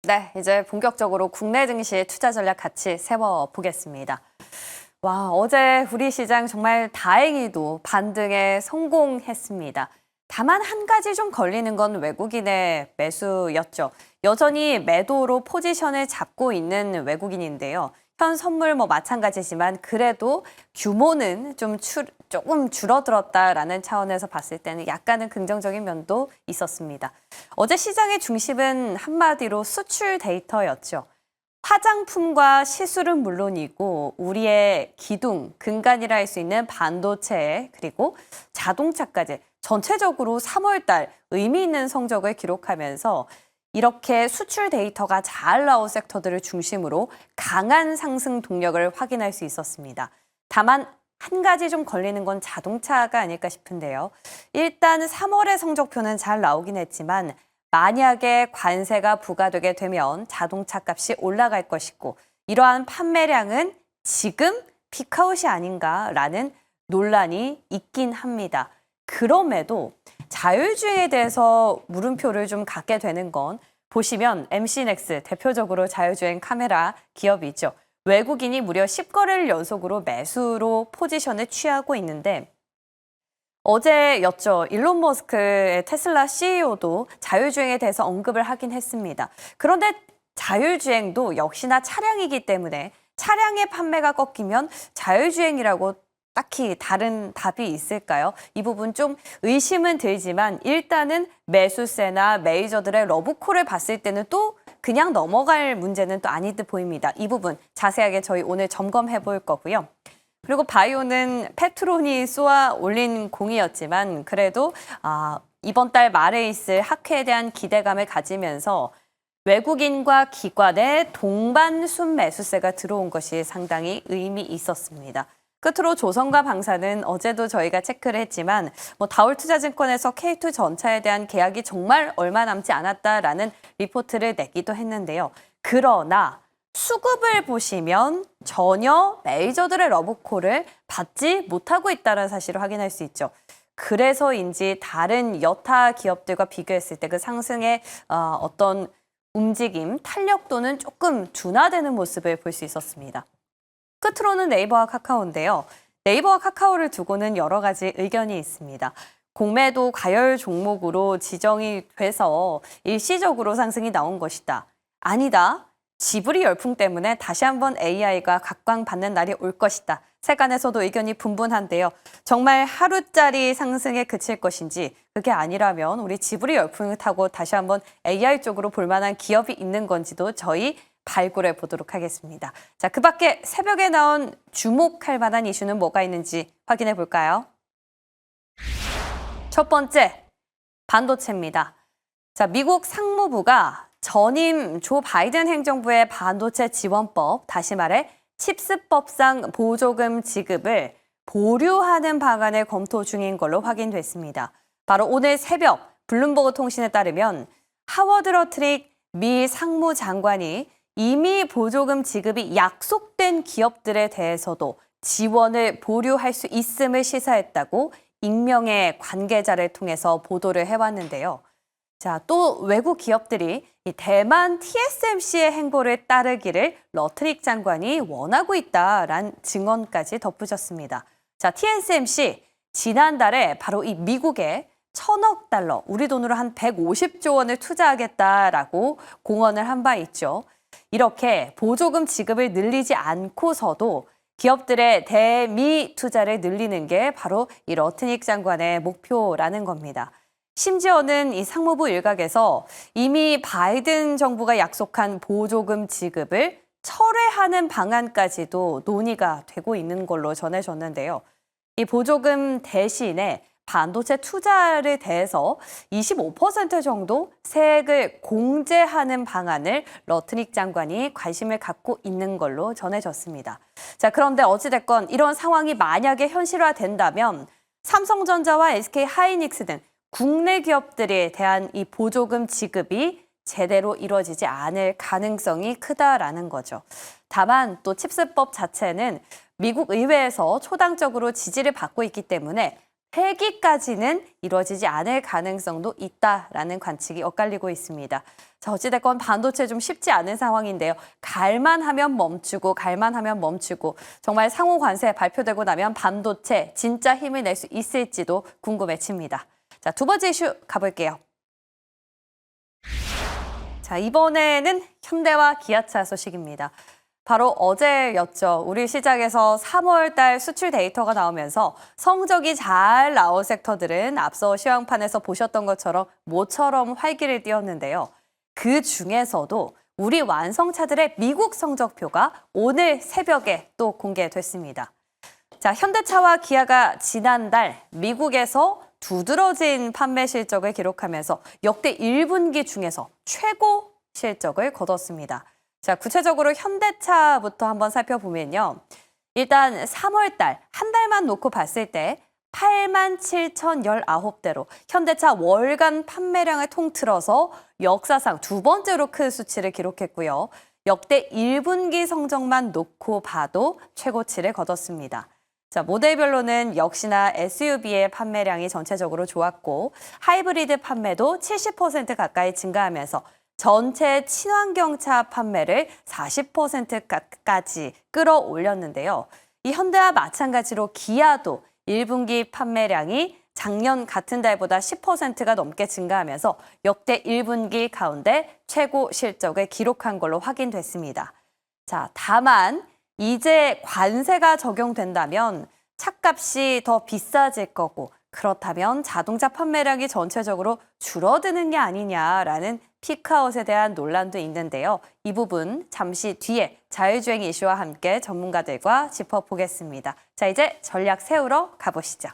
네, 이제 본격적으로 국내 증시 투자 전략 같이 세워보겠습니다. 와, 어제 우리 시장 정말 다행히도 반등에 성공했습니다. 다만 한 가지 좀 걸리는 건 외국인의 매수였죠. 여전히 매도로 포지션을 잡고 있는 외국인인데요. 현 선물 마찬가지지만 그래도 규모는 조금 줄어들었다라는 차원에서 봤을 때는 약간은 긍정적인 면도 있었습니다. 어제 시장의 중심은 한마디로 수출 데이터였죠. 화장품과 시술은 물론이고 우리의 기둥, 근간이라 할 수 있는 반도체 그리고 자동차까지 전체적으로 3월 달 의미 있는 성적을 기록하면서 이렇게 수출 데이터가 잘 나온 섹터들을 중심으로 강한 상승 동력을 확인할 수 있었습니다. 다만 한 가지 좀 걸리는 건 자동차가 아닐까 싶은데요. 일단 3월의 성적표는 잘 나오긴 했지만 만약에 관세가 부과되게 되면 자동차 값이 올라갈 것이고 이러한 판매량은 지금 피크아웃이 아닌가라는 논란이 있긴 합니다. 그럼에도 자율주행에 대해서 물음표를 좀 갖게 되는 건 보시면 MC넥스 대표적으로 자율주행 카메라 기업이죠. 외국인이 무려 10거래를 연속으로 매수로 포지션을 취하고 있는데 어제였죠. 일론 머스크의 테슬라 CEO도 자율주행에 대해서 언급을 하긴 했습니다. 그런데 자율주행도 역시나 차량이기 때문에 차량의 판매가 꺾이면 자율주행이라고 딱히 다른 답이 있을까요? 이 부분 좀 의심은 들지만 일단은 매수세나 메이저들의 러브콜을 봤을 때는 또 그냥 넘어갈 문제는 또 아닌 듯 보입니다. 이 부분 자세하게 저희 오늘 점검해 볼 거고요. 그리고 바이오는 페트론이 쏘아 올린 공이었지만 그래도 이번 달 말에 있을 학회에 대한 기대감을 가지면서 외국인과 기관의 동반 순매수세가 들어온 것이 상당히 의미 있었습니다. 끝으로 조선과 방사는 어제도 저희가 체크를 했지만 다올투자증권에서 K2 전차에 대한 계약이 정말 얼마 남지 않았다라는 리포트를 내기도 했는데요. 그러나 수급을 보시면 전혀 메이저들의 러브콜을 받지 못하고 있다는 사실을 확인할 수 있죠. 그래서인지 다른 여타 기업들과 비교했을 때 그 상승의 어떤 움직임, 탄력도는 조금 둔화되는 모습을 볼 수 있었습니다. 끝으로는 네이버와 카카오인데요. 네이버와 카카오를 두고는 여러 가지 의견이 있습니다. 공매도 과열 종목으로 지정이 돼서 일시적으로 상승이 나온 것이다. 아니다. 지브리 열풍 때문에 다시 한번 AI가 각광받는 날이 올 것이다. 세간에서도 의견이 분분한데요. 정말 하루짜리 상승에 그칠 것인지 그게 아니라면 우리 지브리 열풍을 타고 다시 한번 AI 쪽으로 볼 만한 기업이 있는 건지도 저희 발굴해 보도록 하겠습니다. 자, 그 밖에 새벽에 나온 주목할 만한 이슈는 뭐가 있는지 확인해 볼까요? 첫 번째, 반도체입니다. 자, 미국 상무부가 전임 조 바이든 행정부의 반도체 지원법, 다시 말해 칩스법상 보조금 지급을 보류하는 방안을 검토 중인 걸로 확인됐습니다. 바로 오늘 새벽 블룸버그 통신에 따르면 하워드 러트릭 미 상무장관이 이미 보조금 지급이 약속된 기업들에 대해서도 지원을 보류할 수 있음을 시사했다고 익명의 관계자를 통해서 보도를 해왔는데요. 자, 또 외국 기업들이 이 대만 TSMC의 행보를 따르기를 러트릭 장관이 원하고 있다라는 증언까지 덧붙였습니다. 자, TSMC 지난달에 바로 이 미국에 1,000억 달러, 우리 돈으로 한 150조 원을 투자하겠다라고 공언을 한 바 있죠. 이렇게 보조금 지급을 늘리지 않고서도 기업들의 대미 투자를 늘리는 게 바로 이 러트릭 장관의 목표라는 겁니다. 심지어는 이 상무부 일각에서 이미 바이든 정부가 약속한 보조금 지급을 철회하는 방안까지도 논의가 되고 있는 걸로 전해졌는데요. 이 보조금 대신에 반도체 투자를 대해서 25% 정도 세액을 공제하는 방안을 러트릭 장관이 관심을 갖고 있는 걸로 전해졌습니다. 자, 그런데 어찌됐건 이런 상황이 만약에 현실화된다면 삼성전자와 SK하이닉스 등 국내 기업들에 대한 이 보조금 지급이 제대로 이루어지지 않을 가능성이 크다라는 거죠. 다만 또 칩스법 자체는 미국 의회에서 초당적으로 지지를 받고 있기 때문에 폐기까지는 이루어지지 않을 가능성도 있다라는 관측이 엇갈리고 있습니다. 자, 어찌됐건 반도체 좀 쉽지 않은 상황인데요. 갈만하면 멈추고 갈만하면 멈추고 정말 상호 관세 발표되고 나면 반도체 진짜 힘을 낼 수 있을지도 궁금해집니다. 자, 두 번째 이슈 가볼게요. 자, 이번에는 현대와 기아차 소식입니다. 바로 어제였죠. 우리 시장에서 3월 달 수출 데이터가 나오면서 성적이 잘 나온 섹터들은 앞서 시황판에서 보셨던 것처럼 모처럼 활기를 띄웠는데요. 그 중에서도 우리 완성차들의 미국 성적표가 오늘 새벽에 또 공개됐습니다. 자, 현대차와 기아가 지난달 미국에서 두드러진 판매 실적을 기록하면서 역대 1분기 중에서 최고 실적을 거뒀습니다. 자, 구체적으로 현대차부터 한번 살펴보면요. 일단 3월 달, 한 달만 놓고 봤을 때 87,019대로 현대차 월간 판매량을 통틀어서 역사상 두 번째로 큰 수치를 기록했고요. 역대 1분기 성적만 놓고 봐도 최고치를 거뒀습니다. 자, 모델별로는 역시나 SUV의 판매량이 전체적으로 좋았고 하이브리드 판매도 70% 가까이 증가하면서 전체 친환경차 판매를 40%까지 끌어올렸는데요. 이 현대와 마찬가지로 기아도 1분기 판매량이 작년 같은 달보다 10%가 넘게 증가하면서 역대 1분기 가운데 최고 실적을 기록한 걸로 확인됐습니다. 자, 다만 이제 관세가 적용된다면 차값이 더 비싸질 거고 그렇다면 자동차 판매량이 전체적으로 줄어드는 게 아니냐라는 피크아웃에 대한 논란도 있는데요. 이 부분 잠시 뒤에 자율주행 이슈와 함께 전문가들과 짚어보겠습니다. 자, 이제 전략 세우러 가보시죠.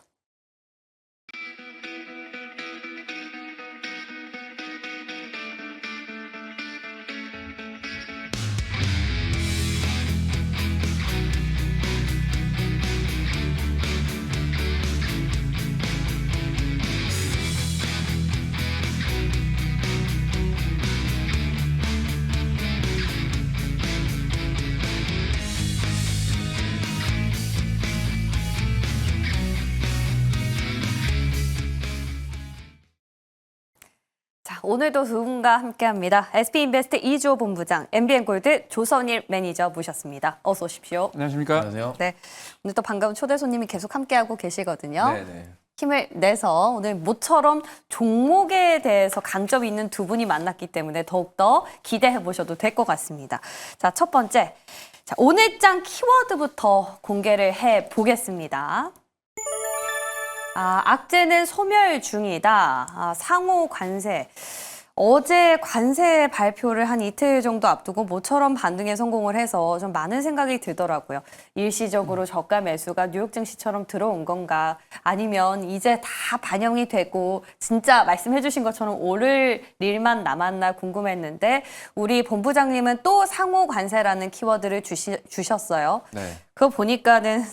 오늘도 두 분과 함께합니다. SP인베스트 이주호 본부장, MBN골드 조선일 매니저 모셨습니다. 어서 오십시오. 안녕하십니까? 안녕하세요. 네, 오늘 또 반가운 초대 손님이 계속 함께하고 계시거든요. 네네. 힘을 내서 오늘 모처럼 종목에 대해서 강점이 있는 두 분이 만났기 때문에 더욱더 기대해 보셔도 될 것 같습니다. 자, 첫 번째, 자, 오늘장 키워드부터 공개를 해 보겠습니다. 악재는 소멸 중이다. 상호 관세. 어제 관세 발표를 한 이틀 정도 앞두고 모처럼 반등에 성공을 해서 좀 많은 생각이 들더라고요. 일시적으로 저가 매수가 뉴욕 증시처럼 들어온 건가? 아니면 이제 다 반영이 되고 진짜 말씀해 주신 것처럼 오를 일만 남았나 궁금했는데 우리 본부장님은 또 상호 관세라는 키워드를 주셨어요. 네. 그거 보니까는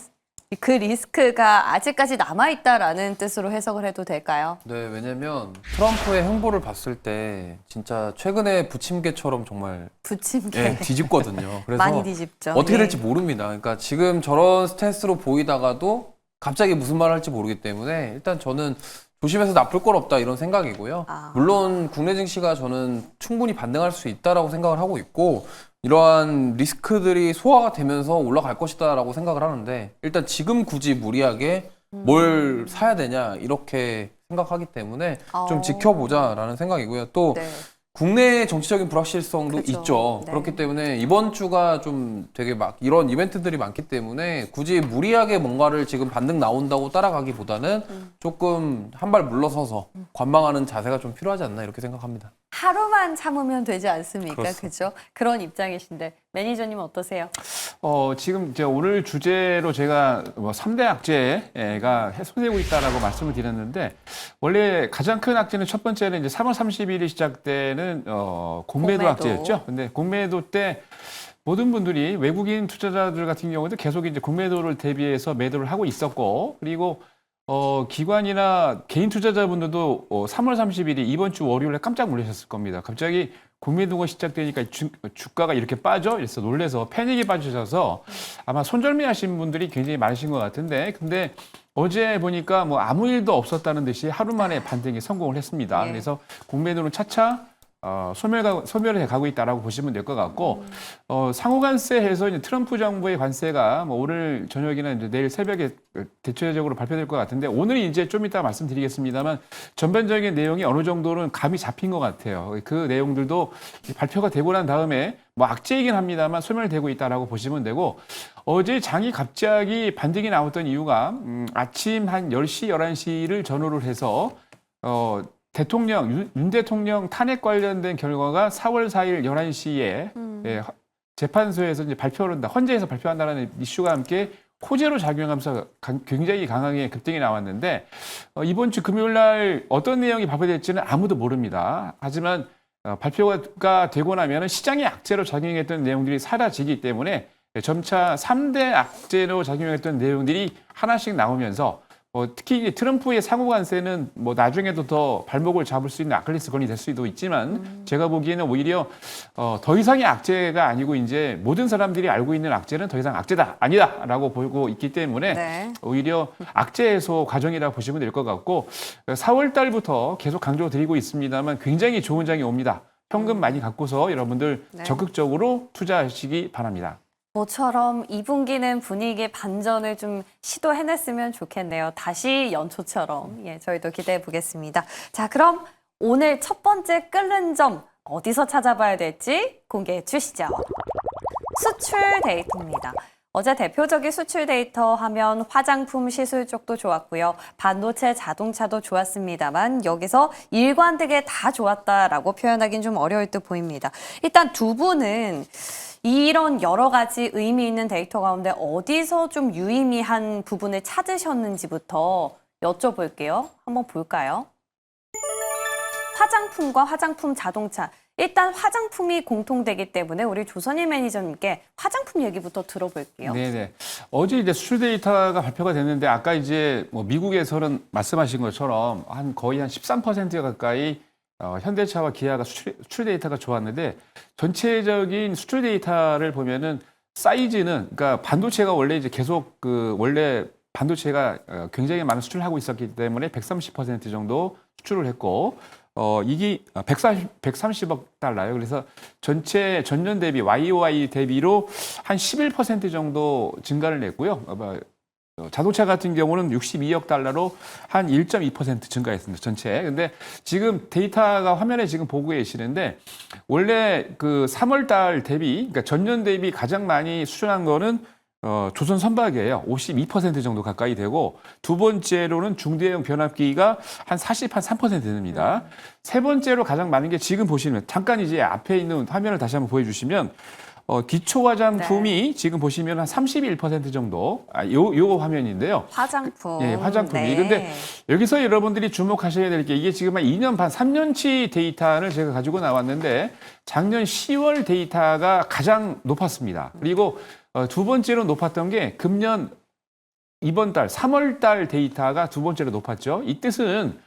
그 리스크가 아직까지 남아있다라는 뜻으로 해석을 해도 될까요? 네, 왜냐면 트럼프의 행보를 봤을 때 진짜 최근에 부침개처럼 정말 부침개. 뒤집거든요. 그래서 많이 뒤집죠. 어떻게 예. 될지 모릅니다. 그러니까 지금 저런 스탠스로 보이다가도 갑자기 무슨 말을 할지 모르기 때문에 일단 저는 조심해서 나쁠 건 없다 이런 생각이고요. 물론 국내 증시가 저는 충분히 반등할 수 있다라고 생각을 하고 있고 이러한 리스크들이 소화가 되면서 올라갈 것이다라고 생각을 하는데 일단 지금 굳이 무리하게 뭘 사야 되냐 이렇게 생각하기 때문에 좀 지켜보자라는 생각이고요. 또 네. 국내 정치적인 불확실성도 그렇죠. 있죠. 네. 그렇기 때문에 이번 주가 좀 되게 막 이런 이벤트들이 많기 때문에 굳이 무리하게 뭔가를 지금 반등 나온다고 따라가기보다는 조금 한 발 물러서서 관망하는 자세가 좀 필요하지 않나 이렇게 생각합니다. 하루만 참으면 되지 않습니까? 그렇습니다. 그죠? 그런 입장이신데 매니저님 어떠세요? 지금 이제 오늘 주제로 제가 3대 악재가 해소되고 있다라고 말씀을 드렸는데 원래 가장 큰 악재는 첫 번째는 이제 3월 30일이 시작되는 공매도 악재였죠. 근데 공매도 때 모든 분들이 외국인 투자자들 같은 경우도 계속 이제 공매도를 대비해서 매도를 하고 있었고 그리고 기관이나 개인 투자자분들도 3월 30일이 이번 주 월요일에 깜짝 놀라셨을 겁니다. 갑자기 공매도가 시작되니까 주가가 이렇게 빠져? 그래서 놀래서 패닉에 빠지셔서 아마 손절매 하신 분들이 굉장히 많으신 것 같은데 근데 어제 보니까 뭐 아무 일도 없었다는 듯이 하루 만에 반등에 성공을 했습니다. 네. 그래서 국민으로는 차차 소멸해 가고 있다라고 보시면 될 것 같고, 상호 관세에서 이제 트럼프 정부의 관세가 뭐 오늘 저녁이나 이제 내일 새벽에 대체적으로 발표될 것 같은데, 오늘 이제 좀 이따 말씀드리겠습니다만 전반적인 내용이 어느 정도는 감이 잡힌 것 같아요. 그 내용들도 발표가 되고 난 다음에 뭐 악재이긴 합니다만 소멸되고 있다라고 보시면 되고, 어제 장이 갑자기 반등이 나왔던 이유가 아침 한 10시, 11시를 전후를 해서 윤 대통령 탄핵 관련된 결과가 4월 4일 11시에 재판소에서 이제 발표를 한다, 헌재에서 발표한다는 이슈가 함께 호재로 작용하면서 굉장히 강하게 급등이 나왔는데, 이번 주 금요일 날 어떤 내용이 발표될지는 아무도 모릅니다. 하지만 발표가 되고 나면 시장의 악재로 작용했던 내용들이 사라지기 때문에 점차 3대 악재로 작용했던 내용들이 하나씩 나오면서 특히 이제 트럼프의 상호 관세는 뭐 나중에도 더 발목을 잡을 수 있는 아킬레스건이 될 수도 있지만, 제가 보기에는 오히려 더 이상의 악재가 아니고 이제 모든 사람들이 알고 있는 악재는 더 이상 악재다, 아니다라고 보고 있기 때문에 네. 오히려 악재 해소 과정이라고 보시면 될 것 같고, 4월 달부터 계속 강조드리고 있습니다만 굉장히 좋은 장이 옵니다. 현금 많이 갖고서 여러분들 네. 적극적으로 투자하시기 바랍니다. 모처럼 2분기는 분위기의 반전을 좀 시도해냈으면 좋겠네요. 다시 연초처럼. 예, 저희도 기대해 보겠습니다. 자, 그럼 오늘 첫 번째 끓는 점 어디서 찾아봐야 될지 공개해 주시죠. 수출 데이터입니다. 어제 대표적인 수출 데이터 하면 화장품 시술 쪽도 좋았고요. 반도체, 자동차도 좋았습니다만 여기서 일관되게 다 좋았다라고 표현하기는 좀 어려울 듯 보입니다. 일단 두 분은 이런 여러 가지 의미 있는 데이터 가운데 어디서 좀 유의미한 부분을 찾으셨는지부터 여쭤볼게요. 한번 볼까요? 화장품과 화장품 자동차. 일단 화장품이 공통되기 때문에 우리 조선일 매니저님께 화장품 얘기부터 들어볼게요. 네네. 어제 이제 수출 데이터가 발표가 됐는데, 아까 이제 뭐 미국에서는 말씀하신 것처럼 거의 한 13% 가까이 현대차와 기아가 수출 데이터가 좋았는데, 전체적인 수출 데이터를 보면은 사이즈는, 그러니까 반도체가 원래 이제 계속 원래 반도체가 굉장히 많은 수출을 하고 있었기 때문에 130% 정도 수출을 했고, 이게 130억 달러예요. 그래서 전체 전년 대비 YOY 대비로 한 11% 정도 증가를 냈고요. 자동차 같은 경우는 62억 달러로 한 1.2% 증가했습니다. 전체. 근데 지금 데이터가 화면에 지금 보고 계시는데, 원래 그 3월 달 대비, 그러니까 전년 대비 가장 많이 수출한 거는 조선 선박이에요. 52% 정도 가까이 되고, 두 번째로는 중대형 변압기가 한 3% 됩니다. 세 번째로 가장 많은 게 지금 보시면, 잠깐 이제 앞에 있는 화면을 다시 한번 보여주시면, 기초 화장품이 지금 보시면 한 31% 정도, 요 화면인데요. 화장품. 예, 화장품이. 네. 근데 여기서 여러분들이 주목하셔야 될 게, 이게 지금 한 2년 반, 3년치 데이터를 제가 가지고 나왔는데, 작년 10월 데이터가 가장 높았습니다. 그리고 두 번째로 높았던 게 금년 이번 달 3월 달 데이터가 두 번째로 높았죠. 이 뜻은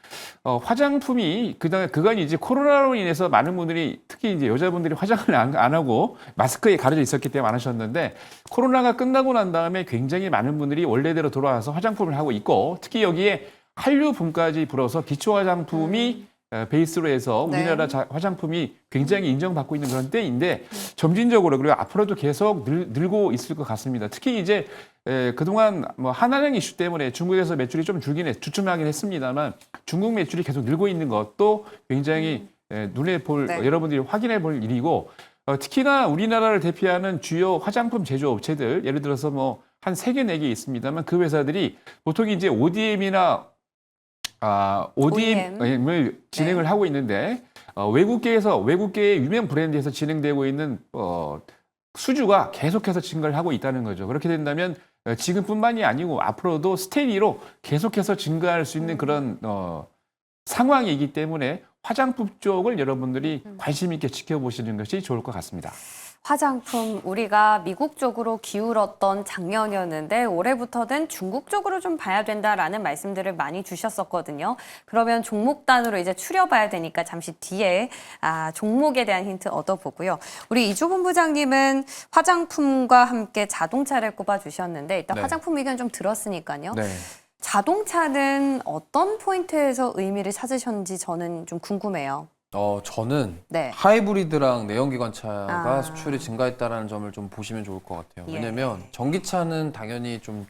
화장품이 그간 이제 코로나로 인해서 많은 분들이, 특히 이제 여자분들이 화장을 안 하고 마스크에 가려져 있었기 때문에 안 하셨는데, 코로나가 끝나고 난 다음에 굉장히 많은 분들이 원래대로 돌아와서 화장품을 하고 있고, 특히 여기에 한류붐까지 불어서 기초 화장품이 베이스로 해서 우리나라 화장품이 굉장히 인정받고 있는 그런 때인데, 점진적으로, 그리고 앞으로도 계속 늘고 있을 것 같습니다. 특히 이제 그동안 뭐 한한령 이슈 때문에 중국에서 매출이 좀 주춤하긴 했습니다만, 중국 매출이 계속 늘고 있는 것도 굉장히 눈에 볼, 여러분들이 확인해 볼 일이고, 특히나 우리나라를 대표하는 주요 화장품 제조업체들, 예를 들어서 뭐 한 3개, 4개 있습니다만, 그 회사들이 보통 이제 ODM을 진행을 하고 있는데, 외국계의 유명 브랜드에서 진행되고 있는 수주가 계속해서 증가를 하고 있다는 거죠. 그렇게 된다면 지금뿐만이 아니고 앞으로도 스테디로 계속해서 증가할 수 있는 그런 상황이기 때문에 화장품 쪽을 여러분들이 관심 있게 지켜보시는 것이 좋을 것 같습니다. 화장품, 우리가 미국 쪽으로 기울었던 작년이었는데 올해부터는 중국 쪽으로 좀 봐야 된다라는 말씀들을 많이 주셨었거든요. 그러면 종목단으로 이제 추려봐야 되니까 잠시 뒤에 종목에 대한 힌트 얻어보고요. 우리 이주 본부장님은 화장품과 함께 자동차를 꼽아주셨는데, 일단 화장품 의견 좀 들었으니까요. 네. 자동차는 어떤 포인트에서 의미를 찾으셨는지 저는 좀 궁금해요. 저는 네. 하이브리드랑 내연기관차가 아. 수출이 증가했다는 점을 좀 보시면 좋을 것 같아요. 예. 왜냐면 전기차는 당연히 좀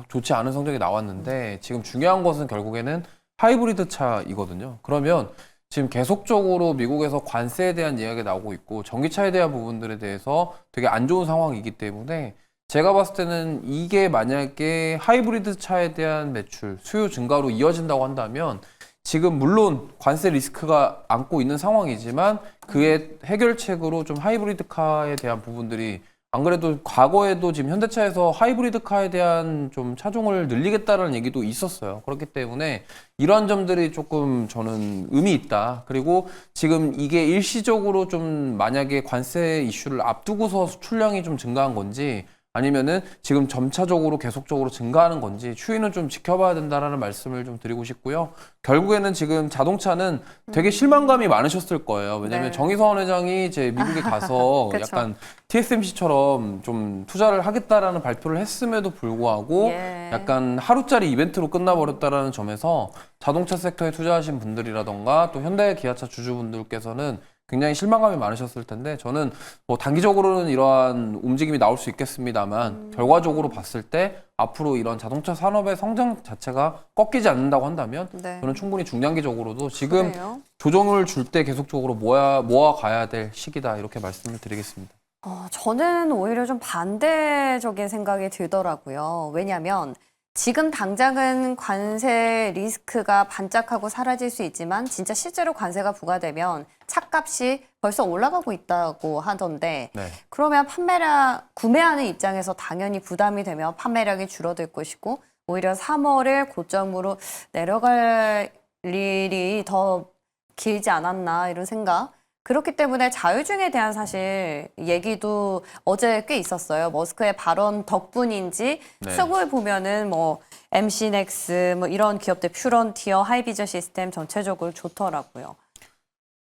좋지 않은 성적이 나왔는데 지금 중요한 것은 결국에는 하이브리드 차이거든요. 그러면 지금 계속적으로 미국에서 관세에 대한 이야기가 나오고 있고 전기차에 대한 부분들에 대해서 되게 안 좋은 상황이기 때문에 제가 봤을 때는 이게 만약에 하이브리드 차에 대한 매출, 수요 증가로 이어진다고 한다면 지금 물론 관세 리스크가 안고 있는 상황이지만 그의 해결책으로 좀 하이브리드 카에 대한 부분들이 안 그래도 과거에도 지금 현대차에서 하이브리드 카에 대한 좀 차종을 늘리겠다라는 얘기도 있었어요. 그렇기 때문에 이러한 점들이 조금 저는 의미 있다. 그리고 지금 이게 일시적으로 좀 만약에 관세 이슈를 앞두고서 수출량이 좀 증가한 건지 아니면은 지금 점차적으로 계속적으로 증가하는 건지 추이는 좀 지켜봐야 된다라는 말씀을 좀 드리고 싶고요. 결국에는 지금 자동차는 되게 실망감이 많으셨을 거예요. 왜냐하면 네. 정의선 회장이 이제 미국에 가서 그쵸. 약간 TSMC처럼 좀 투자를 하겠다라는 발표를 했음에도 불구하고 예. 약간 하루짜리 이벤트로 끝나버렸다라는 점에서 자동차 섹터에 투자하신 분들이라던가 또 현대 기아차 주주분들께서는 굉장히 실망감이 많으셨을 텐데 저는 뭐 단기적으로는 이러한 움직임이 나올 수 있겠습니다만 결과적으로 봤을 때 앞으로 이런 자동차 산업의 성장 자체가 꺾이지 않는다고 한다면 네. 저는 충분히 중장기적으로도 지금 그래요? 조정을 줄 때 계속적으로 모아 가야 될 시기다 이렇게 말씀을 드리겠습니다. 저는 오히려 좀 반대적인 생각이 들더라고요. 왜냐하면 지금 당장은 관세 리스크가 반짝하고 사라질 수 있지만 진짜 실제로 관세가 부과되면 차값이 벌써 올라가고 있다고 하던데 네. 그러면 구매하는 입장에서 당연히 부담이 되면 판매량이 줄어들 것이고 오히려 3월을 고점으로 내려갈 일이 더 길지 않았나 이런 생각. 그렇기 때문에 자율주행에 대한 사실 얘기도 어제 꽤 있었어요. 머스크의 발언 덕분인지 네. 수급을 보면은 뭐 MC넥스 뭐 이런 기업들 퓨런티어, 하이비전 시스템 전체적으로 좋더라고요.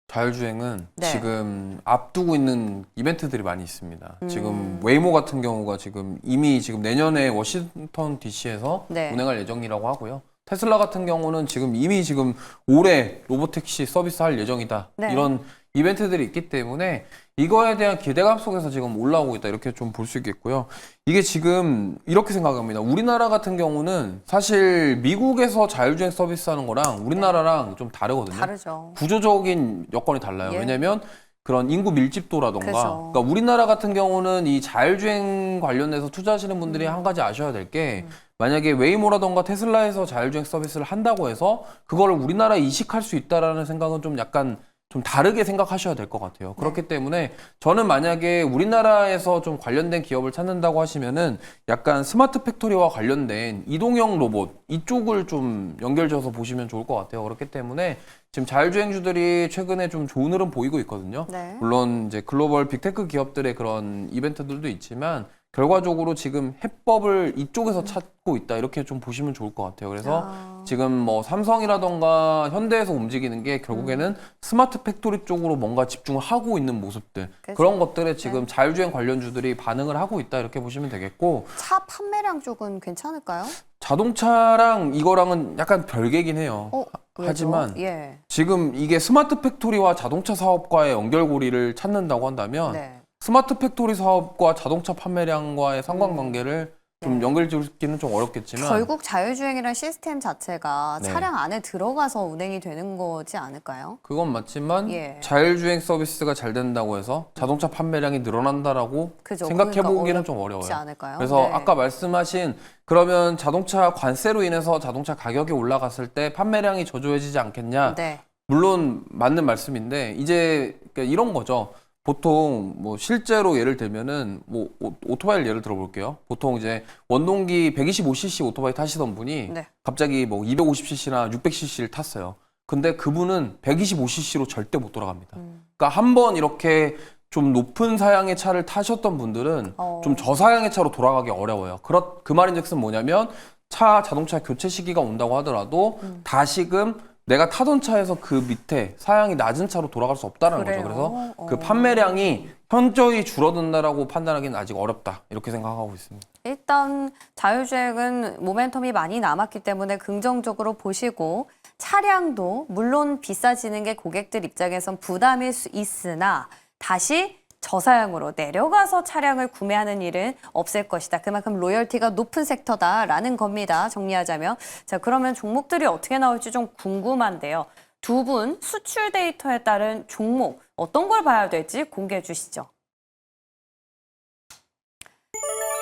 자율주행은 네. 지금 앞두고 있는 이벤트들이 많이 있습니다. 지금 웨이모 같은 경우가 지금 이미 지금 내년에 워싱턴 DC에서 네. 운행할 예정이라고 하고요. 테슬라 같은 경우는 지금 이미 지금 올해 로보택시 서비스 할 예정이다. 네. 이런 이벤트들이 있기 때문에 이거에 대한 기대감 속에서 지금 올라오고 있다. 이렇게 좀 볼 수 있겠고요. 이게 지금 이렇게 생각합니다. 우리나라 같은 경우는 사실 미국에서 자율주행 서비스 하는 거랑 우리나라랑 좀 다르거든요. 다르죠. 구조적인 여건이 달라요. 예. 왜냐면 그런 인구 밀집도라던가 그죠. 그러니까 우리나라 같은 경우는 이 자율주행 관련해서 투자하시는 분들이 한 가지 아셔야 될 게 만약에 웨이모라던가 테슬라에서 자율주행 서비스를 한다고 해서 그걸 우리나라에 이식할 수 있다라는 생각은 좀 약간 좀 다르게 생각하셔야 될 것 같아요. 그렇기 때문에 저는 만약에 우리나라에서 좀 관련된 기업을 찾는다고 하시면은 약간 스마트 팩토리와 관련된 이동형 로봇 이쪽을 좀 연결지어서 보시면 좋을 것 같아요. 그렇기 때문에 지금 자율주행주들이 최근에 좀 좋은 흐름 보이고 있거든요. 네. 물론 이제 글로벌 빅테크 기업들의 그런 이벤트들도 있지만 결과적으로 지금 해법을 이쪽에서 찾고 있다 이렇게 좀 보시면 좋을 것 같아요. 그래서 지금 뭐 삼성이라던가 현대에서 움직이는 게 결국에는 스마트 팩토리 쪽으로 뭔가 집중을 하고 있는 모습들 그죠. 그런 것들에 지금 자율주행 관련주들이 반응을 하고 있다 이렇게 보시면 되겠고 차 판매량 쪽은 괜찮을까요? 자동차랑 이거랑은 약간 별개긴 해요. 왜죠? 하지만 예. 지금 이게 스마트 팩토리와 자동차 사업과의 연결고리를 찾는다고 한다면 네. 스마트 팩토리 사업과 자동차 판매량과의 상관관계를 좀 연결짓기는 좀 어렵겠지만 결국 자율주행이라는 시스템 자체가 네. 차량 안에 들어가서 운행이 되는 거지 않을까요? 그건 맞지만 예. 자율주행 서비스가 잘 된다고 해서 자동차 판매량이 늘어난다라고 그죠. 생각해보기는 그러니까 좀 어려워요. 어렵지 않을까요? 그래서 네. 아까 말씀하신 그러면 자동차 관세로 인해서 자동차 가격이 올라갔을 때 판매량이 저조해지지 않겠냐? 네. 물론 맞는 말씀인데 이제 그러니까 이런 거죠. 보통 뭐 실제로 예를 들면은 뭐 오토바이를 예를 들어 볼게요. 보통 이제 원동기 125cc 오토바이 타시던 분이 네. 갑자기 뭐 250cc나 600cc를 탔어요. 근데 그분은 125cc로 절대 못 돌아갑니다. 그러니까 한번 이렇게 좀 높은 사양의 차를 타셨던 분들은 좀 저사양의 차로 돌아가기 어려워요. 그 말인즉슨 뭐냐면 자동차 교체 시기가 온다고 하더라도 다시금 내가 타던 차에서 그 밑에 사양이 낮은 차로 돌아갈 수 없다는 그래요? 거죠. 그래서 그 판매량이 현저히 줄어든다라고 판단하기는 아직 어렵다. 이렇게 생각하고 있습니다. 일단 자율주행은 모멘텀이 많이 남았기 때문에 긍정적으로 보시고 차량도 물론 비싸지는 게 고객들 입장에선 부담일 수 있으나 다시 저사양으로 내려가서 차량을 구매하는 일은 없을 것이다. 그만큼 로열티가 높은 섹터다라는 겁니다. 정리하자면. 자, 그러면 종목들이 어떻게 나올지 좀 궁금한데요. 두 분 수출 데이터에 따른 종목 어떤 걸 봐야 될지 공개해 주시죠.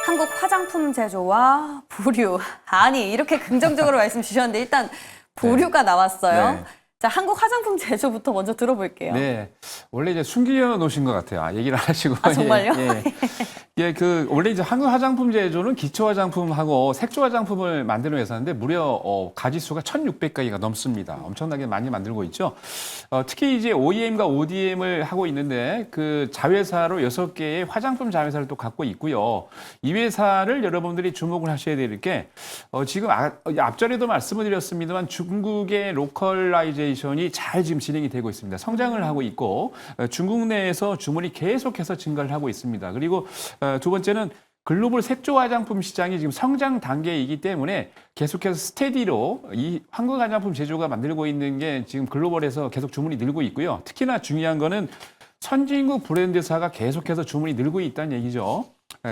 한국 화장품 제조와 보류. 아니, 이렇게 긍정적으로 말씀 주셨는데 일단 보류가 나왔어요. 네. 자, 한국 화장품 제조부터 먼저 들어볼게요. 네, 원래 이제 숨겨 놓으신 것 같아요. 얘기를 안 하시고. 아, 정말요? 원래 이제 한국 화장품 제조는 기초 화장품하고 색조 화장품을 만드는 회사인데 무려 가지수가 1,600가지가 넘습니다. 엄청나게 많이 만들고 있죠. 특히 이제 OEM과 ODM을 하고 있는데 그 자회사로 6개의 화장품 자회사를 또 갖고 있고요. 이 회사를 여러분들이 주목을 하셔야 될 게 지금 앞전에도 말씀을 드렸습니다만 중국의 로컬라이제이션이 잘 지금 진행이 되고 있습니다. 성장을 하고 있고 중국 내에서 주문이 계속해서 증가를 하고 있습니다. 그리고 두 번째는 글로벌 색조 화장품 시장이 지금 성장 단계이기 때문에 계속해서 스테디로 이 한국 화장품 제조가 만들고 있는 게 지금 글로벌에서 계속 주문이 늘고 있고요. 특히나 중요한 거는 선진국 브랜드사가 계속해서 주문이 늘고 있다는 얘기죠.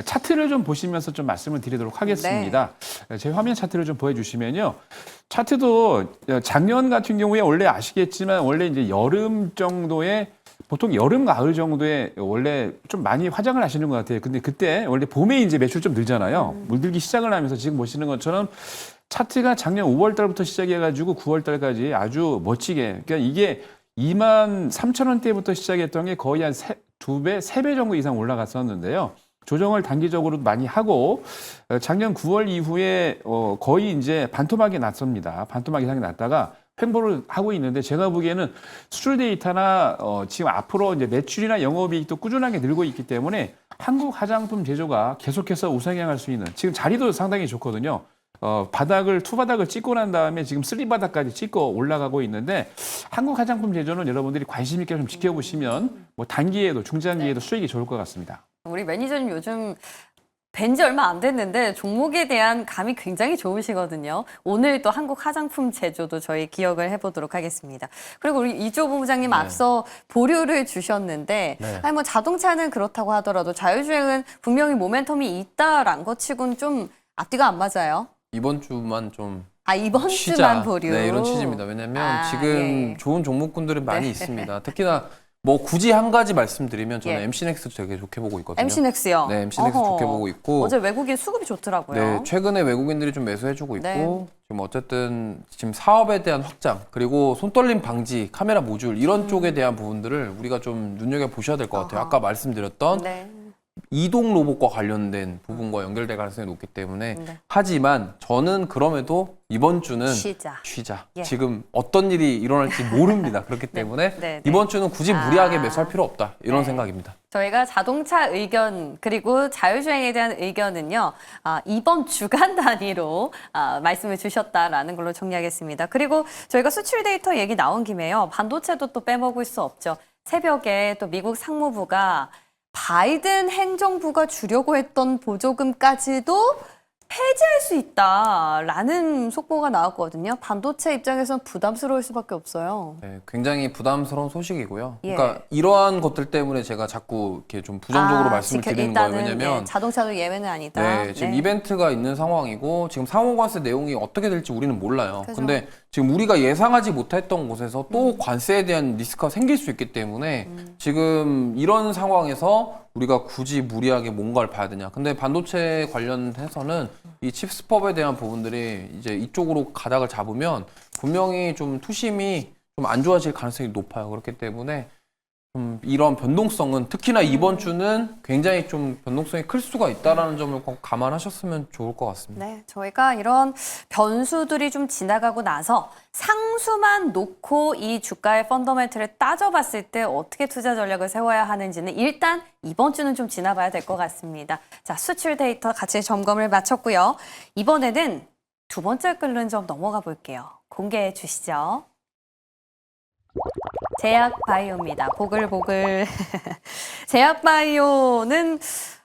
차트를 좀 보시면서 좀 말씀을 드리도록 하겠습니다. 제 화면 차트를 좀 보여주시면요. 차트도 작년 같은 경우에 원래 아시겠지만 원래 이제 여름 정도에 보통 여름, 가을 정도에 원래 좀 많이 화장을 하시는 것 같아요. 근데 그때 원래 봄에 이제 매출 좀 늘잖아요. 물들기 시작을 하면서 지금 보시는 것처럼 차트가 작년 5월 달부터 시작해가지고 9월 달까지 아주 멋지게. 그러니까 이게 23,000원대부터 시작했던 게 거의 한 2배, 3배 정도 이상 올라갔었는데요. 조정을 단기적으로 많이 하고 작년 9월 이후에 거의 이제 반토막이 났습니다. 반토막 이상이 났다가 횡보를 하고 있는데 제가 보기에는 수출 데이터나 지금 앞으로 이제 매출이나 영업이익도 꾸준하게 늘고 있기 때문에 한국 화장품 제조가 계속해서 우상향할 수 있는 지금 자리도 상당히 좋거든요. 투바닥을 찍고 난 다음에 지금 3바닥까지 찍고 올라가고 있는데 한국 화장품 제조는 여러분들이 관심 있게 좀 지켜보시면 뭐 단기에도 중장기에도 수익이 좋을 것 같습니다. 우리 매니저님 요즘 뵌 지 얼마 안 됐는데 종목에 대한 감이 굉장히 좋으시거든요. 오늘 또 한국 화장품 제조도 저희 기억을 해보도록 하겠습니다. 그리고 우리 이주호 본부장님 앞서 보류를 주셨는데 아니 뭐 자동차는 그렇다고 하더라도 자율주행은 분명히 모멘텀이 있다란 것 치고는 좀 앞뒤가 안 맞아요. 이번 주만 좀 이번 쉬자. 주만 보류. 네, 이런 취지입니다. 왜냐하면 지금 예. 좋은 종목군들은 많이 있습니다. 특히나 뭐 굳이 한 가지 말씀드리면 저는 예. MC넥스 되게 좋게 보고 있거든요. MC넥스요? 네, MC넥스 좋게 보고 있고 어제 외국인 수급이 좋더라고요. 네, 최근에 외국인들이 좀 매수해주고 있고 네. 지금 어쨌든 지금 사업에 대한 확장 그리고 손떨림 방지, 카메라 모듈 이런 쪽에 대한 부분들을 우리가 좀 눈여겨 보셔야 될 것 같아요. 아까 말씀드렸던 네. 이동 로봇과 관련된 부분과 연결될 가능성이 높기 때문에 네. 하지만 저는 그럼에도 이번 주는 쉬자. 예. 지금 어떤 일이 일어날지 모릅니다. 그렇기 때문에 네. 이번 주는 굳이 무리하게 매수할 필요 없다. 이런 네. 생각입니다. 저희가 자동차 의견 그리고 자율주행에 대한 의견은요. 이번 주간 단위로 말씀을 주셨다라는 걸로 정리하겠습니다. 그리고 저희가 수출 데이터 얘기 나온 김에요. 반도체도 또 빼먹을 수 없죠. 새벽에 또 미국 상무부가 바이든 행정부가 주려고 했던 보조금까지도 폐지할 수 있다라는 속보가 나왔거든요. 반도체 입장에서는 부담스러울 수밖에 없어요. 네, 굉장히 부담스러운 소식이고요. 예. 그러니까 이러한 것들 때문에 제가 자꾸 이렇게 좀 부정적으로 말씀을 드리는 거예요. 왜냐면 자동차도 예외는 아니다. 네, 지금 이벤트가 있는 상황이고 지금 상호관세 내용이 어떻게 될지 우리는 몰라요. 그죠. 근데 지금 우리가 예상하지 못했던 곳에서 또 관세에 대한 리스크가 생길 수 있기 때문에 지금 이런 상황에서 우리가 굳이 무리하게 뭔가를 봐야 되냐. 근데 반도체 관련해서는 이 칩스법에 대한 부분들이 이제 이쪽으로 가닥을 잡으면 분명히 좀 투심이 좀 안 좋아질 가능성이 높아요. 그렇기 때문에 좀 이런 변동성은 특히나 이번 주는 굉장히 좀 변동성이 클 수가 있다는 점을 꼭 감안하셨으면 좋을 것 같습니다. 네, 저희가 이런 변수들이 좀 지나가고 나서 상수만 놓고 이 주가의 펀더멘트를 따져봤을 때 어떻게 투자 전략을 세워야 하는지는 일단 이번 주는 좀 지나봐야 될 것 같습니다. 자, 수출 데이터 같이 점검을 마쳤고요. 이번에는 두 번째 끓는 점 넘어가 볼게요. 공개해 주시죠. 제약바이오입니다. 보글보글. 제약바이오는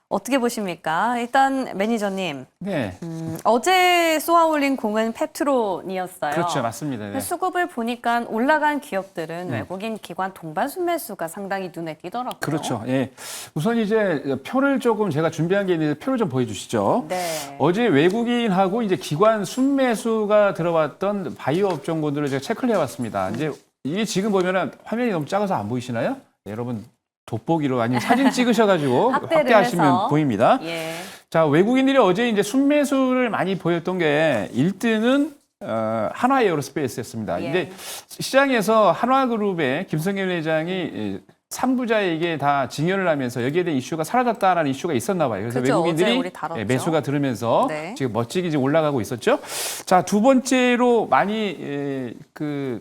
어떻게 보십니까? 일단 매니저님, 네. 어제 쏘아올린 공은 페트론이었어요. 그렇죠. 맞습니다. 네. 수급을 보니까 올라간 기업들은 외국인 기관 동반 순매수가 상당히 눈에 띄더라고요. 그렇죠. 예. 우선 이제 표를 조금 제가 준비한 게 있는데 표를 좀 보여주시죠. 네. 어제 외국인하고 이제 기관 순매수가 들어왔던 바이오 업종군들을 제가 체크를 해봤습니다. 이제 이게 지금 보면은 화면이 너무 작아서 안 보이시나요? 네, 여러분 돋보기로 아니면 사진 찍으셔가지고 확대를 확대하시면 해서. 보입니다. 예. 자, 외국인들이 어제 이제 순매수를 많이 보였던 게 1등은 한화 에어로스페이스였습니다. 예. 근데 시장에서 한화그룹의 김성현 회장이 3부자에게 다 증여를 하면서 여기에 대한 이슈가 사라졌다라는 이슈가 있었나 봐요. 그래서 그죠, 어제 외국인들이 우리 다뤘죠. 매수가 들으면서 네. 지금 멋지게 지금 올라가고 있었죠. 자, 두 번째로 많이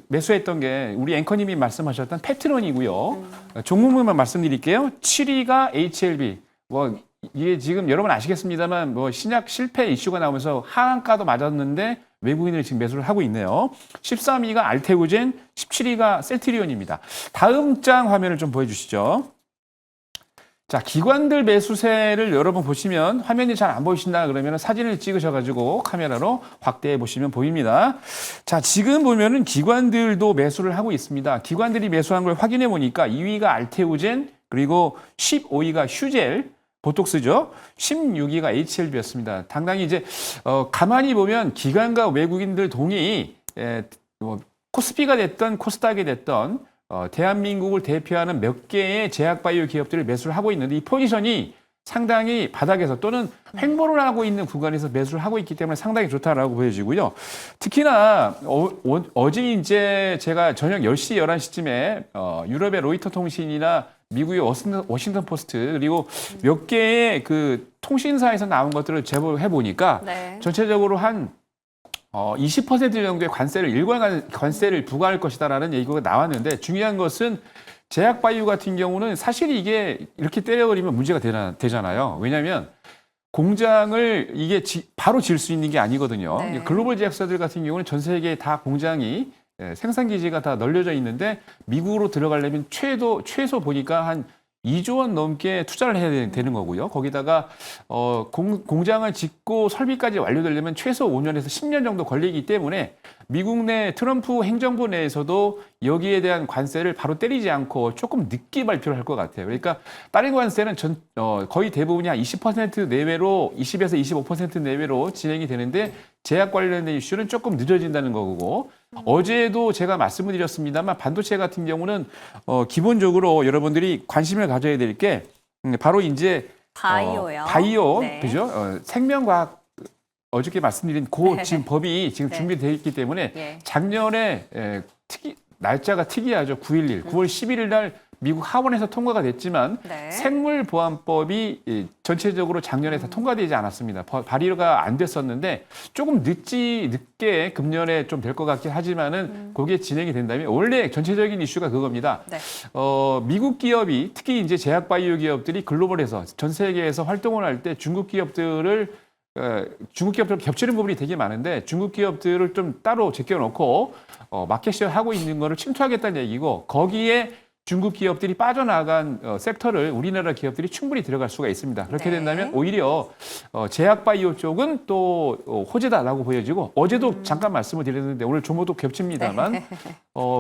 매수했던 게 우리 앵커님이 말씀하셨던 페트론이고요. 종목만 말씀드릴게요. 7위가 HLB. 뭐 이게 지금 여러분 아시겠습니다만 뭐 신약 실패 이슈가 나오면서 하한가도 맞았는데 외국인들이 지금 매수를 하고 있네요. 13위가 알테오젠, 17위가 셀트리온입니다. 다음 장 화면을 좀 보여주시죠. 자, 기관들 매수세를 여러분 보시면 화면이 잘 안 보이신다 그러면 사진을 찍으셔가지고 카메라로 확대해 보시면 보입니다. 자, 지금 보면은 기관들도 매수를 하고 있습니다. 기관들이 매수한 걸 확인해 보니까 2위가 알테오젠, 그리고 15위가 휴젤, 보톡스죠. 16위가 HLB였습니다. 당당히 이제 가만히 보면 기관과 외국인들 동의 뭐 코스피가 됐던 코스닥이 됐던 대한민국을 대표하는 몇 개의 제약바이오 기업들을 매수를 하고 있는데 이 포지션이 상당히 바닥에서 또는 횡보를 하고 있는 구간에서 매수를 하고 있기 때문에 상당히 좋다라고 보여지고요. 특히나 어제 이제 제가 저녁 10시, 11시쯤에 유럽의 로이터 통신이나 미국의 워싱턴 포스트 그리고 몇 개의 그 통신사에서 나온 것들을 제보해 보니까 네. 전체적으로 한 20% 정도의 관세를 일괄 관세를 부과할 것이다라는 얘기가 나왔는데 중요한 것은 제약바이오 같은 경우는 사실 이게 이렇게 때려버리면 문제가 되잖아요. 왜냐하면 공장을 이게 바로 질 수 있는 게 아니거든요. 네. 글로벌 제약사들 같은 경우는 전 세계에 다 공장이 생산 기지가 다 널려져 있는데 미국으로 들어가려면 최소 보니까 한 2조 원 넘게 투자를 해야 되는 거고요. 거기다가 공장을 짓고 설비까지 완료되려면 최소 5년에서 10년 정도 걸리기 때문에 미국 내 트럼프 행정부 내에서도 여기에 대한 관세를 바로 때리지 않고 조금 늦게 발표를 할 것 같아요. 그러니까 다른 관세는 거의 대부분이 한 20% 내외로 20에서 25% 내외로 진행이 되는데 제약 관련된 이슈는 조금 늦어진다는 거고 어제도 제가 말씀을 드렸습니다만 반도체 같은 경우는 기본적으로 여러분들이 관심을 가져야 될 게 바로 이제 바이오요. 바이오, 네. 그죠? 생명과학 어저께 말씀드린 지금 법이 지금 네. 준비되어 있기 때문에 예. 작년에 날짜가 특이하죠. 9.11, 9월 11일 날 미국 하원에서 통과가 됐지만 네. 생물보안법이 전체적으로 작년에 다 통과되지 않았습니다. 발의가 안 됐었는데 조금 늦게 금년에 좀 될 것 같긴 하지만은 그게 진행이 된다면 원래 전체적인 이슈가 그겁니다. 네. 미국 기업이 특히 이제 제약바이오 기업들이 글로벌에서 전 세계에서 활동을 할 때 중국 기업들을 겹치는 부분이 되게 많은데 중국 기업들을 좀 따로 제껴놓고 마켓쉐어 하고 있는 거를 침투하겠다는 얘기고 거기에 중국 기업들이 빠져나간 섹터를 우리나라 기업들이 충분히 들어갈 수가 있습니다. 그렇게 네. 된다면 오히려 제약바이오 쪽은 또 호재다라고 보여지고 어제도 잠깐 말씀을 드렸는데 오늘 조모도 겹칩니다만 네.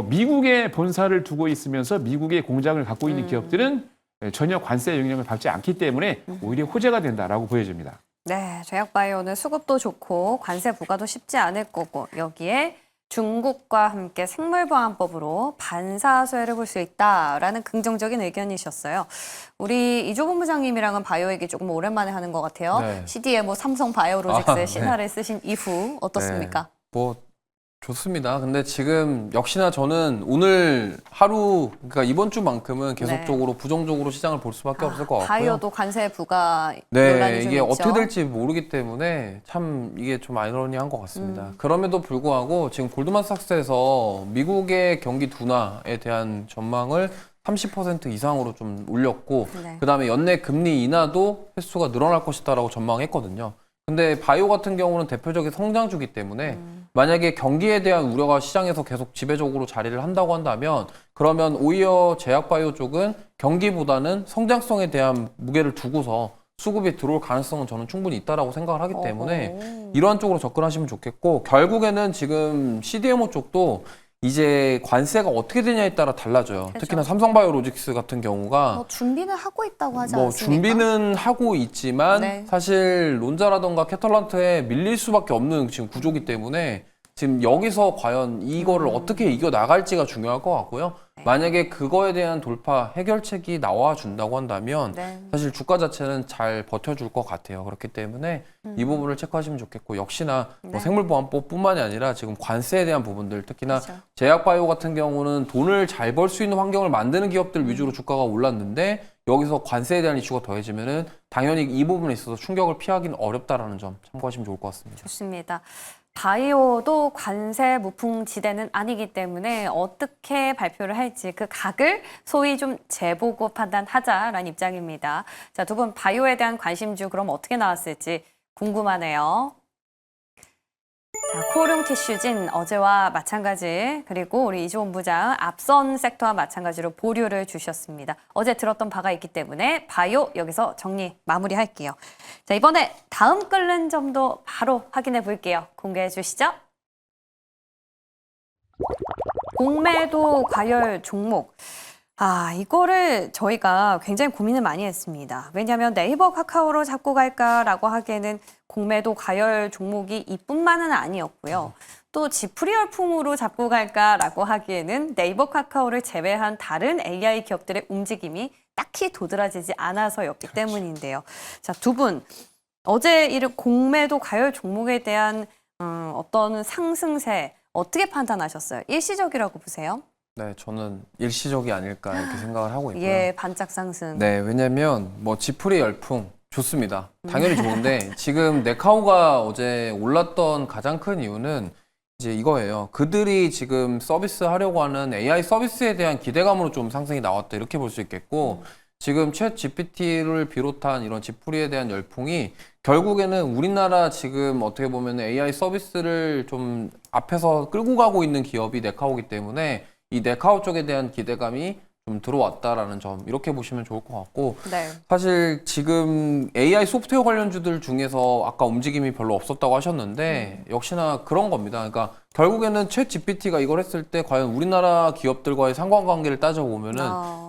미국에 본사를 두고 있으면서 미국의 공장을 갖고 있는 기업들은 전혀 관세 영향을 받지 않기 때문에 오히려 호재가 된다라고 보여집니다. 네, 제약바이오는 수급도 좋고 관세 부과도 쉽지 않을 거고 여기에 중국과 함께 생물보안법으로 반사수혜를 볼 수 있다라는 긍정적인 의견이셨어요. 우리 이조 본부장님이랑은 바이오 얘기 조금 오랜만에 하는 것 같아요. 네. CDMO 삼성 바이오로직스의 네. 신화를 쓰신 이후 어떻습니까? 뭐 좋습니다. 근데 지금 역시나 저는 오늘 하루 그러니까 이번 주만큼은 계속적으로 부정적으로 시장을 볼 수밖에 없을 것 같고요. 바이오도 관세 부과 네, 논란이 좀 이게 있죠. 어떻게 될지 모르기 때문에 참 이게 좀 아이러니한 것 같습니다. 그럼에도 불구하고 지금 골드만삭스에서 미국의 경기 둔화에 대한 전망을 30% 이상으로 좀 올렸고 네. 그다음에 연내 금리 인하도 횟수가 늘어날 것이다라고 전망했거든요. 근데 바이오 같은 경우는 대표적인 성장주기 때문에 만약에 경기에 대한 우려가 시장에서 계속 지배적으로 자리를 한다고 한다면 그러면 오히려 제약바이오 쪽은 경기보다는 성장성에 대한 무게를 두고서 수급이 들어올 가능성은 저는 충분히 있다라고 생각을 하기 때문에 이러한 쪽으로 접근하시면 좋겠고 결국에는 지금 CDMO 쪽도 이제 관세가 어떻게 되냐에 따라 달라져요. 그렇죠. 특히나 삼성바이오로직스 같은 경우가 준비는 하고 있다고 하지 뭐 않습니까? 준비는 하고 있지만 네. 사실 론자라던가 캐털란트에 밀릴 수밖에 없는 지금 구조기 때문에 지금 여기서 과연 이거를 어떻게 이겨 나갈지가 중요할 것 같고요. 네. 만약에 그거에 대한 돌파 해결책이 나와 준다고 한다면 네. 사실 주가 자체는 잘 버텨줄 것 같아요. 그렇기 때문에 이 부분을 체크하시면 좋겠고 역시나 뭐 네. 생물보안법뿐만이 아니라 지금 관세에 대한 부분들 특히나 그렇죠. 제약바이오 같은 경우는 돈을 잘 벌 수 있는 환경을 만드는 기업들 위주로 주가가 올랐는데 여기서 관세에 대한 이슈가 더해지면은 당연히 이 부분에 있어서 충격을 피하기는 어렵다라는 점 참고하시면 좋을 것 같습니다. 좋습니다. 바이오도 관세 무풍지대는 아니기 때문에 어떻게 발표를 할지 그 각을 소위 좀 재보고 판단하자라는 입장입니다. 자, 두 분 바이오에 대한 관심주 그럼 어떻게 나왔을지 궁금하네요. 자, 코오룡 티슈진 어제와 마찬가지 그리고 우리 이주원 부장 앞선 섹터와 마찬가지로 보류를 주셨습니다. 어제 들었던 바가 있기 때문에 바이오 여기서 정리 마무리할게요. 자, 이번에 다음 끓는 점도 바로 확인해 볼게요. 공개해 주시죠. 공매도 과열 종목. 이거를 저희가 굉장히 고민을 많이 했습니다. 왜냐하면 네이버 카카오로 잡고 갈까라고 하기에는 공매도 과열 종목이 이뿐만은 아니었고요. 또 지프리 열풍으로 잡고 갈까라고 하기에는 네이버 카카오를 제외한 다른 AI 기업들의 움직임이 딱히 도드라지지 않아서였기 때문인데요. 자, 두 분 어제 이런 공매도 과열 종목에 대한 어떤 상승세 어떻게 판단하셨어요? 일시적이라고 보세요? 네, 저는 일시적이 아닐까 이렇게 생각을 하고 있고요. 예, 반짝 상승. 네, 왜냐면 뭐 지프리 열풍 좋습니다. 당연히 좋은데 지금 네카오가 어제 올랐던 가장 큰 이유는 이제 이거예요. 그들이 지금 서비스 하려고 하는 AI 서비스에 대한 기대감으로 좀 상승이 나왔다 이렇게 볼 수 있겠고 지금 챗 GPT를 비롯한 이런 지프리에 대한 열풍이 결국에는 우리나라 지금 어떻게 보면 AI 서비스를 좀 앞에서 끌고 가고 있는 기업이 네카오기 때문에 이 네카오 쪽에 대한 기대감이 좀 들어왔다라는 점 이렇게 보시면 좋을 것 같고 네. 사실 지금 AI 소프트웨어 관련주들 중에서 아까 움직임이 별로 없었다고 하셨는데 역시나 그런 겁니다. 그러니까 결국에는 챗 GPT가 이걸 했을 때 과연 우리나라 기업들과의 상관관계를 따져보면은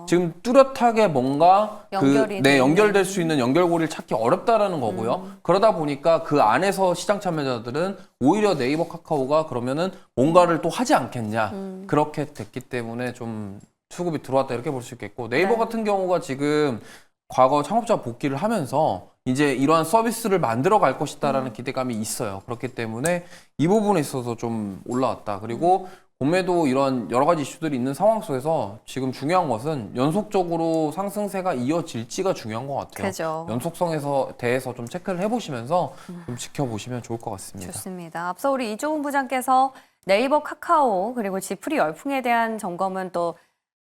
지금 뚜렷하게 뭔가 연결이 연결될 수 있는 연결고리를 찾기 어렵다라는 거고요. 그러다 보니까 그 안에서 시장 참여자들은 오히려 네이버 카카오가 그러면은 뭔가를 또 하지 않겠냐 그렇게 됐기 때문에 좀 수급이 들어왔다 이렇게 볼 수 있겠고 네이버 네. 같은 경우가 지금 과거 창업자 복귀를 하면서 이제 이러한 서비스를 만들어 갈 것이다라는 기대감이 있어요. 그렇기 때문에 이 부분에 있어서 좀 올라왔다. 그리고 공매도 이런 여러 가지 이슈들이 있는 상황 속에서 지금 중요한 것은 연속적으로 상승세가 이어질지가 중요한 것 같아요. 그죠. 연속성에서 대해서 좀 체크를 해보시면서 좀 지켜보시면 좋을 것 같습니다. 좋습니다. 앞서 우리 이조훈 부장께서 네이버 카카오 그리고 지프리 열풍에 대한 점검은 또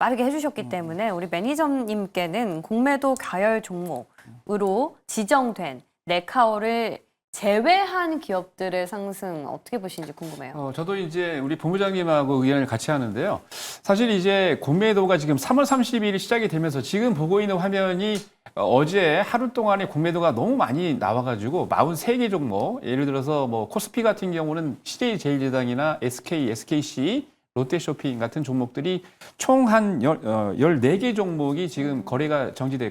빠르게 해주셨기 때문에 우리 매니저님께는 공매도 과열 종목으로 지정된 네카오를 제외한 기업들의 상승 어떻게 보시는지 궁금해요. 저도 이제 우리 본부장님하고 의견을 같이 하는데요. 사실 이제 공매도가 지금 3월 30일 시작이 되면서 지금 보고 있는 화면이 어제 하루 동안에 공매도가 너무 많이 나와가지고 43개 종목, 예를 들어서 뭐 코스피 같은 경우는 CJ제일제당이나 SK, SKC, 롯데쇼핑 같은 종목들이 총 한 14개 종목이 지금 거래가 제한돼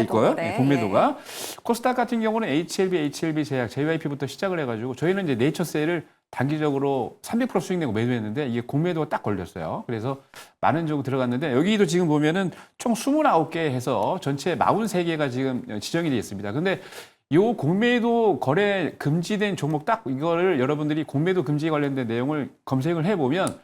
있고요. 공매도, 네. 공매도가. 코스닥 같은 경우는 HLB 제약, JYP부터 시작을 해가지고 저희는 이제 네이처셀을 단기적으로 300% 수익 내고 매도했는데 이게 공매도가 딱 걸렸어요. 그래서 많은 종목 들어갔는데 여기도 지금 보면은 총 29개 해서 전체 43개가 지금 지정이 되어 있습니다. 근데 요 공매도 거래 금지된 종목 딱 이거를 여러분들이 공매도 금지에 관련된 내용을 검색을 해보면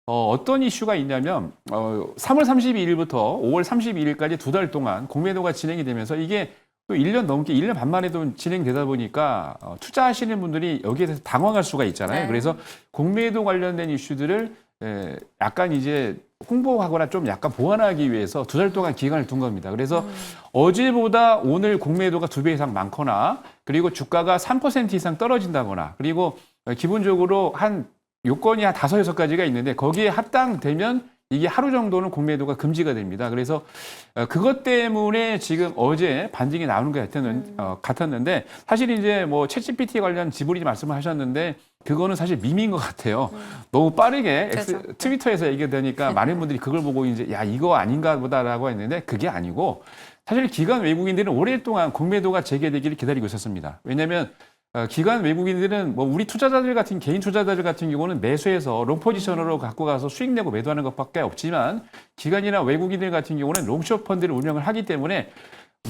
어떤 이슈가 있냐면 3월 32일부터 5월 32일까지 2달 동안 공매도가 진행이 되면서 이게 또 1년 넘게 1년 반 만에도 진행되다 보니까 투자하시는 분들이 여기에 대해서 당황할 수가 있잖아요. 네. 그래서 공매도 관련된 이슈들을 약간 이제 홍보하거나 좀 약간 보완하기 위해서 2달 동안 기간을 둔 겁니다. 그래서 어제보다 오늘 공매도가 2배 이상 많거나 그리고 주가가 3% 이상 떨어진다거나 그리고 기본적으로 한 요건이 한 5, 6가지가 있는데 거기에 합당되면 이게 하루 정도는 공매도가 금지가 됩니다. 그래서 그것 때문에 지금 어제 반등이 나오는 것 같았는데 사실 이제 뭐 챗GPT 관련 지브리 말씀을 하셨는데 그거는 사실 밈인 것 같아요. 너무 빠르게 그렇죠. 트위터에서 얘기되니까 많은 분들이 그걸 보고 이제 야 이거 아닌가 보다라고 했는데 그게 아니고 사실 기관 외국인들은 오랫동안 공매도가 재개되기를 기다리고 있었습니다. 왜냐하면 기관 외국인들은 뭐 우리 투자자들 같은 개인 투자자들 같은 경우는 매수해서 롱 포지션으로 갖고 가서 수익 내고 매도하는 것밖에 없지만 기관이나 외국인들 같은 경우는 롱숏 펀드를 운영을 하기 때문에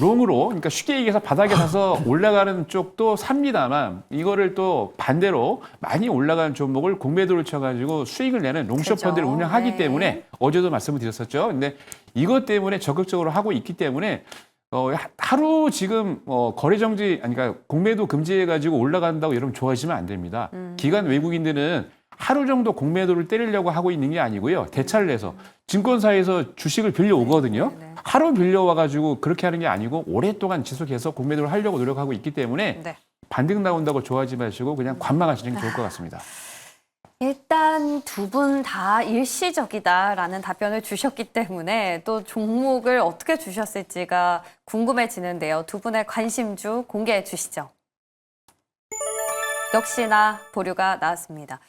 롱으로 그러니까 쉽게 얘기해서 바닥에 사서 올라가는 쪽도 삽니다만 이거를 또 반대로 많이 올라가는 종목을 공매도를 쳐가지고 수익을 내는 롱숏 그죠. 펀드를 운영하기 네. 때문에 어제도 말씀을 드렸었죠. 근데 이것 때문에 적극적으로 하고 있기 때문에 하루 지금 거래 정지 아니 그러니까 공매도 금지해 가지고 올라간다고 여러분 좋아하시면 안 됩니다. 기관 외국인들은 하루 정도 공매도를 때리려고 하고 있는 게 아니고요. 대차를 내서 증권사에서 주식을 빌려 오거든요. 네. 하루 빌려 와 가지고 그렇게 하는 게 아니고 오랫동안 지속해서 공매도를 하려고 노력하고 있기 때문에 네. 반등 나온다고 좋아하지 마시고 그냥 관망하시는 게 좋을 것 같습니다. 일단 두 분 다 일시적이다라는 답변을 주셨기 때문에 또 종목을 어떻게 주셨을지가 궁금해지는데요. 두 분의 관심주 공개해 주시죠. 역시나 보류가 나왔습니다.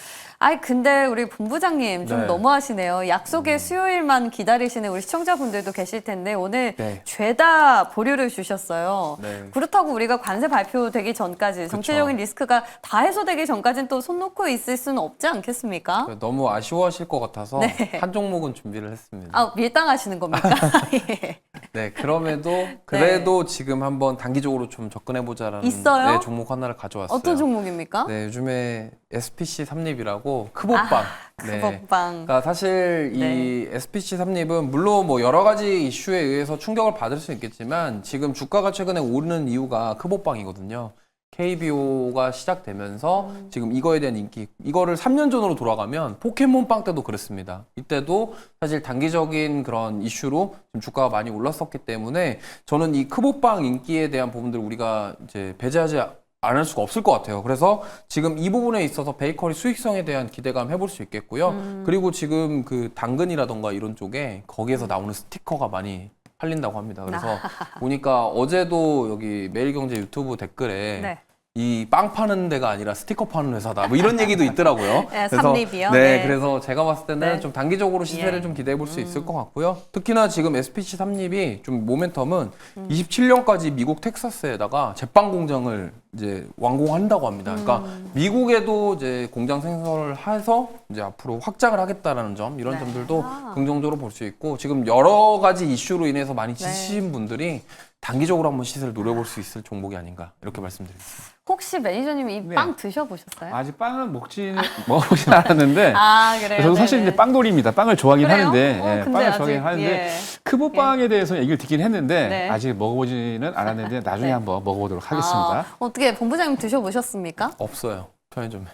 아이 근데 우리 본부장님 좀 네. 너무하시네요. 약속의 수요일만 기다리시는 우리 시청자분들도 계실 텐데 오늘 네. 죄다 보류를 주셨어요. 네. 그렇다고 우리가 관세 발표되기 전까지 정치적인 리스크가 다 해소되기 전까지는 또 손 놓고 있을 수는 없지 않겠습니까? 너무 아쉬워하실 것 같아서 네. 한 종목은 준비를 했습니다. 아, 밀당하시는 겁니까? 예. 네, 그래도 지금 한번 단기적으로 좀 접근해보자라는 있어요? 네, 종목 하나를 가져왔어요. 어떤 종목입니까? 네, 요즘에 SPC 삼립이라고 크보빵. 네. 크보빵. 그러니까 사실 이 SPC 삼립은 물론 뭐 여러 가지 이슈에 의해서 충격을 받을 수 있겠지만 지금 주가가 최근에 오르는 이유가 크보빵이거든요. KBO가 시작되면서 지금 이거에 대한 인기, 이거를 3년 전으로 돌아가면 포켓몬빵 때도 그랬습니다. 이때도 사실 단기적인 그런 이슈로 좀 주가가 많이 올랐었기 때문에 저는 이 크보빵 인기에 대한 부분들 우리가 이제 배제하지 않을 수가 없을 것 같아요. 그래서 지금 이 부분에 있어서 베이커리 수익성에 대한 기대감 해볼 수 있겠고요. 그리고 지금 그 당근이라던가 이런 쪽에 거기에서 나오는 스티커가 많이 팔린다고 합니다. 그래서 보니까 어제도 여기 매일경제 유튜브 댓글에 네. 이 빵 파는 데가 아니라 스티커 파는 회사다. 뭐 이런 얘기도 있더라고요. 네, 삼립이요? 네, 네. 그래서 제가 봤을 때는 네. 좀 단기적으로 시세를 예. 좀 기대해 볼 수 있을 것 같고요. 특히나 지금 SPC 삼립이 좀 모멘텀은 27년까지 미국 텍사스에다가 제빵 공장을 이제 완공한다고 합니다. 그러니까 미국에도 이제 공장 생산을 해서 이제 앞으로 확장을 하겠다라는 점 이런 네. 점들도 아. 긍정적으로 볼 수 있고 지금 여러 가지 이슈로 인해서 많이 네. 지치신 분들이 단기적으로 한번 시세를 노려볼 수 있을 종목이 아닌가 이렇게 말씀드리겠습니다. 혹시 매니저님 이 네. 빵 드셔보셨어요? 아직 빵은 먹어보진 않았는데 아, 그래요? 저도 사실 네네. 이제 빵돌이입니다. 빵을 좋아하긴 그래요? 하는데 근데 빵을 아직, 좋아하긴 하는데 예. 크보빵에 대해서 얘기를 듣긴 했는데 네. 아직 먹어보지는 않았는데 나중에 네. 한번 먹어보도록 하겠습니다. 어떻게 본부장님 드셔보셨습니까? 없어요. 편의점에.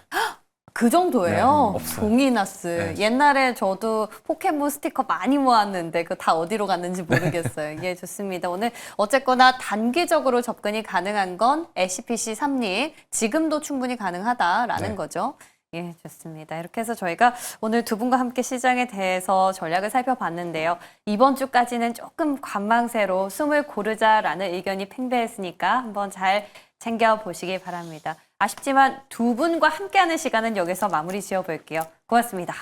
그 정도예요? 네, 없어요. 봉이나스. 네. 옛날에 저도 포켓몬 스티커 많이 모았는데 그 다 어디로 갔는지 모르겠어요. 예, 좋습니다. 오늘 어쨌거나 단기적으로 접근이 가능한 건 SPC 삼립. 지금도 충분히 가능하다라는 네. 거죠. 예, 좋습니다. 이렇게 해서 저희가 오늘 두 분과 함께 시장에 대해서 전략을 살펴봤는데요. 이번 주까지는 조금 관망세로 숨을 고르자라는 의견이 팽배했으니까 한번 잘 챙겨보시기 바랍니다. 아쉽지만 두 분과 함께하는 시간은 여기서 마무리 지어볼게요. 고맙습니다.